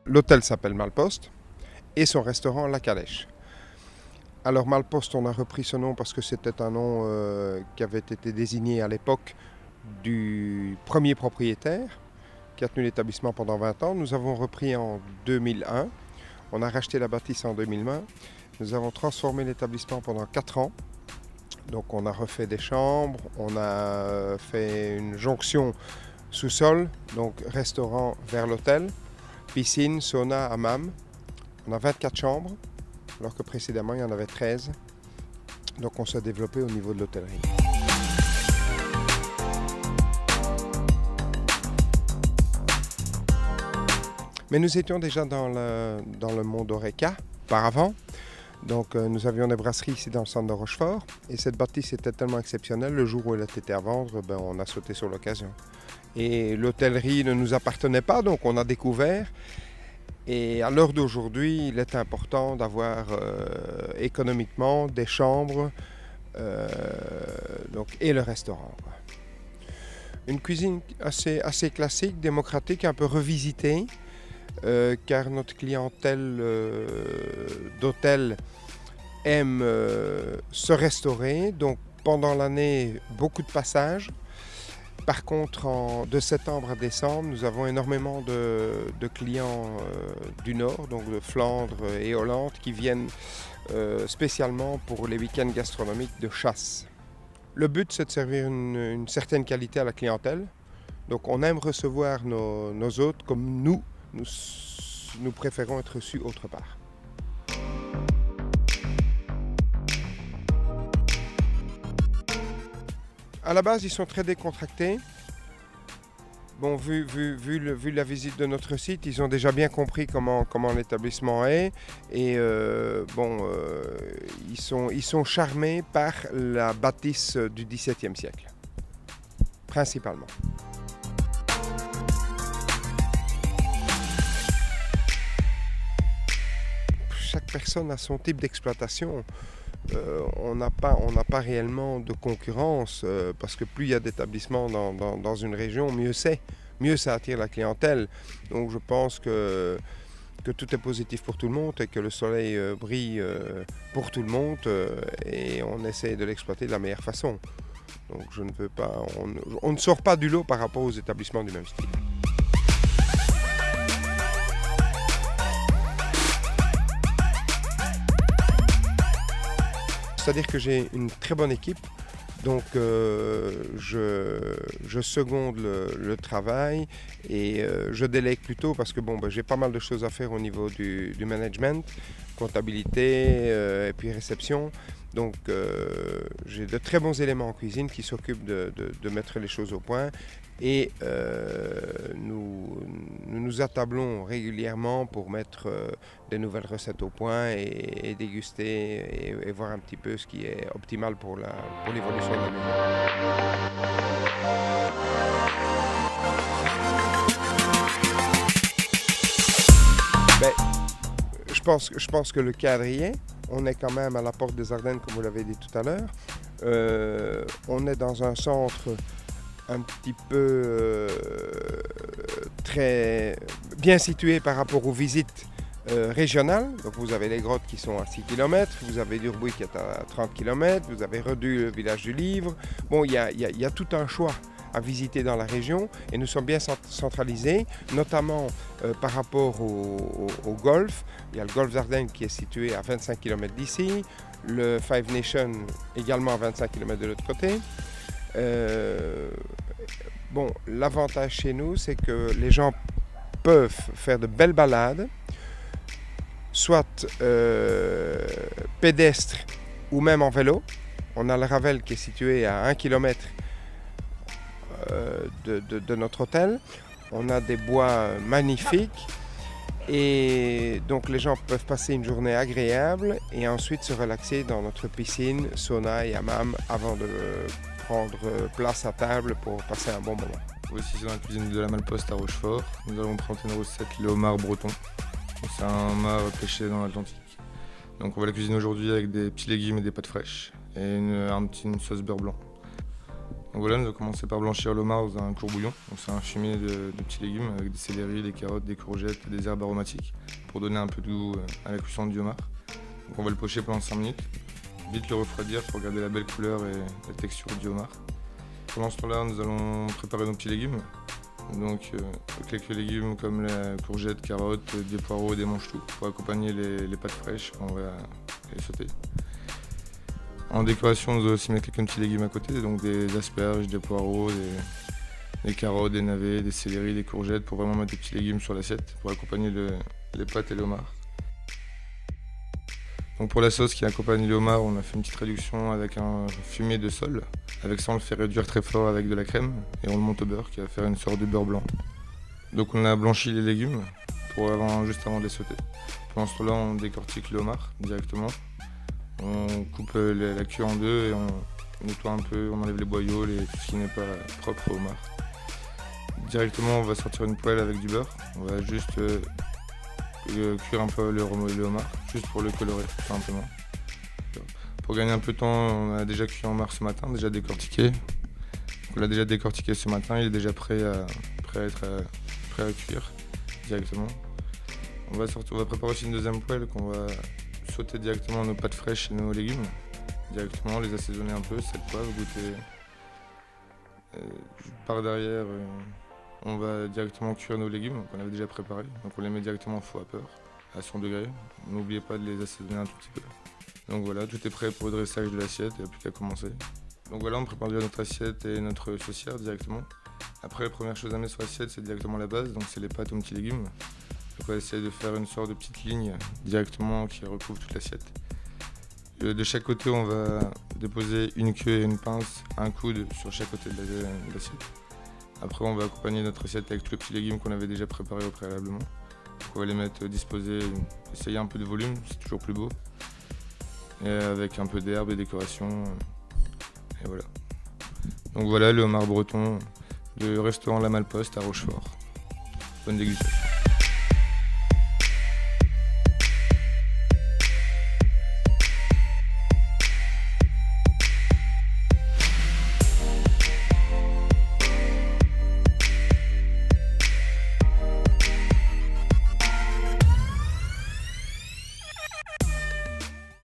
L'hôtel s'appelle Malposte et son restaurant La Calèche. Alors Malposte, on a repris ce nom parce que c'était un nom qui avait été désigné à l'époque du premier propriétaire qui a tenu l'établissement pendant 20 ans. Nous avons repris en 2001. On a racheté la bâtisse en 2020. Nous avons transformé l'établissement pendant 4 ans. Donc on a refait des chambres, on a fait une jonction sous-sol, donc restaurant vers l'hôtel, piscine, sauna, hammam. On a 24 chambres, alors que précédemment il y en avait 13. Donc on s'est développé au niveau de l'hôtellerie. Mais nous étions déjà dans le monde Horeca auparavant. Donc nous avions des brasseries ici dans le centre de Rochefort et cette bâtisse était tellement exceptionnelle, le jour où elle était à vendre, on a sauté sur l'occasion. Et l'hôtellerie ne nous appartenait pas, donc on a découvert. Et à l'heure d'aujourd'hui, il est important d'avoir économiquement des chambres et le restaurant. Une cuisine assez classique, démocratique, un peu revisitée. Car notre clientèle d'hôtel aime se restaurer. Donc pendant l'année, beaucoup de passages. Par contre, de septembre à décembre, nous avons énormément de clients du Nord, donc de Flandre et Hollande, qui viennent spécialement pour les week-ends gastronomiques de chasse. Le but, c'est de servir une certaine qualité à la clientèle. Donc on aime recevoir nos hôtes comme nous préférons être reçus autre part. À la base, ils sont très décontractés. Bon, vu la visite de notre site, ils ont déjà bien compris comment l'établissement est. Et ils sont charmés par la bâtisse du XVIIe siècle, principalement. Chaque personne a son type d'exploitation. On n'a pas réellement de concurrence parce que plus il y a d'établissements dans une région, mieux c'est. Mieux ça attire la clientèle. Donc je pense que tout est positif pour tout le monde et que le soleil brille pour tout le monde et on essaie de l'exploiter de la meilleure façon. Donc je ne veux pas, on ne sort pas du lot par rapport aux établissements du même style. C'est-à-dire que j'ai une très bonne équipe, donc je seconde le travail et je délègue plutôt parce que j'ai pas mal de choses à faire au niveau du management, comptabilité et puis réception. Donc j'ai de très bons éléments en cuisine qui s'occupent de mettre les choses au point et nous attablons régulièrement pour mettre des nouvelles recettes au point et déguster et voir un petit peu ce qui est optimal pour l'évolution de la maison. Je pense que le cadre y est. On est quand même à la porte des Ardennes, comme vous l'avez dit tout à l'heure. On est dans un centre un petit peu très bien situé par rapport aux visites régionales. Donc vous avez les grottes qui sont à 6 km, vous avez Durbuy qui est à 30 km, vous avez Redu, le village du Livre. Bon, il y a tout un choix à visiter dans la région et nous sommes bien centralisés, notamment par rapport au golf. Il y a le golfe d'Ardennes qui est situé à 25 km d'ici, le Five Nations également à 25 km de l'autre côté. L'avantage chez nous, c'est que les gens peuvent faire de belles balades, soit pédestres ou même en vélo. On a le Ravel qui est situé à 1 km de notre hôtel. On a des bois magnifiques et donc les gens peuvent passer une journée agréable et ensuite se relaxer dans notre piscine, sauna et hammam avant de prendre place à table pour passer un bon moment. Voici dans la cuisine de la Malposte à Rochefort. Nous allons présenter une recette, le homard breton. C'est un homard pêché dans l'Atlantique. Donc on va la cuisiner aujourd'hui avec des petits légumes et des pâtes fraîches et une sauce beurre blanc. Donc voilà, nous allons commencer par blanchir le homard dans un courbouillon. C'est un fumier de petits légumes avec des céleris, des carottes, des courgettes et des herbes aromatiques pour donner un peu de goût à la cuisson du homard. Donc on va le pocher pendant 5 minutes, vite le refroidir pour garder la belle couleur et la texture du homard. Pendant ce temps-là, nous allons préparer nos petits légumes. Donc quelques légumes comme la courgette, carottes, des poireaux et des manches-tout pour accompagner les pâtes fraîches, on va les sauter. En décoration, nous allons aussi mettre quelques petits légumes à côté, donc des asperges, des poireaux, des carottes, des navets, des céleris, des courgettes, pour vraiment mettre des petits légumes sur l'assiette, pour accompagner les pâtes et le homard. Donc pour la sauce qui accompagne le homard, on a fait une petite réduction avec un fumier de sole. Avec ça, on le fait réduire très fort avec de la crème et on le monte au beurre qui va faire une sorte de beurre blanc. Donc on a blanchi les légumes juste avant de les sauter. Pendant ce temps-là, on décortique le homard directement. On coupe la queue en deux et on nettoie un peu, on enlève les boyaux, tout ce qui n'est pas propre au homard. Directement, on va sortir une poêle avec du beurre. On va juste cuire un peu le homard, juste pour le colorer, tout simplement. Pour gagner un peu de temps, on a déjà cuit en homard ce matin, déjà décortiqué. Donc on l'a déjà décortiqué ce matin, il est déjà prêt à cuire directement. On va préparer aussi une deuxième poêle qu'on va sauter directement nos pâtes fraîches et nos légumes. Directement, les assaisonner un peu, sel, poivre, goûter. Par derrière, on va directement cuire nos légumes qu'on avait déjà préparés. Donc on les met directement au four à vapeur, à 100 degrés. N'oubliez pas de les assaisonner un tout petit peu. Donc voilà, tout est prêt pour le dressage de l'assiette, il n'y a plus qu'à commencer. Donc voilà, on prépare déjà notre assiette et notre saucière directement. Après, la première chose à mettre sur l'assiette, c'est directement la base, donc c'est les pâtes aux petits légumes. Donc on va essayer de faire une sorte de petite ligne directement qui recouvre toute l'assiette. De chaque côté, on va déposer une queue et une pince, un coude sur chaque côté de l'assiette. Après, on va accompagner notre assiette avec tous les petits légumes qu'on avait déjà préparés au préalablement. Donc on va les mettre disposés, essayer un peu de volume, c'est toujours plus beau. Et avec un peu d'herbe et décoration. Et voilà. Donc voilà le homard breton du restaurant La Malposte à Rochefort. Bonne dégustation.